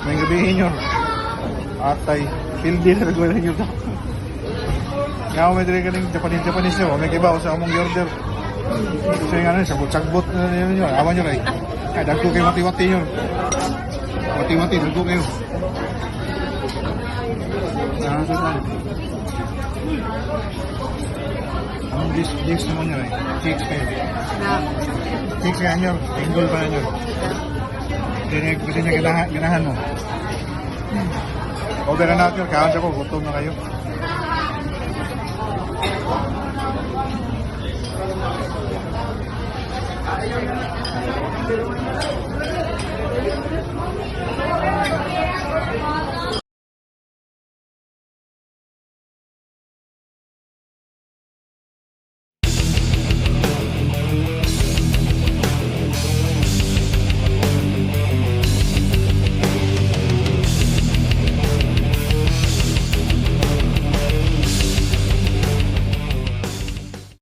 May gabihin yun. Atay. Pildi na nagwala yun. Nga ako may dili ka ng Japanese nyo. May kiba sa among order. So yung ano, sagbot na yun yun. Awan nyo rin. Ay, dagko kayo mati-wati yun. Mati-wati, dagko kayo. Nakasot lang. Anong dish naman nyo rin? Cakes kayo. Cakes kayo nyo. Tinggol pa nyo. Kasi niya ganahan mo. Order na natin. Kahan siya po. Gutom na kayo.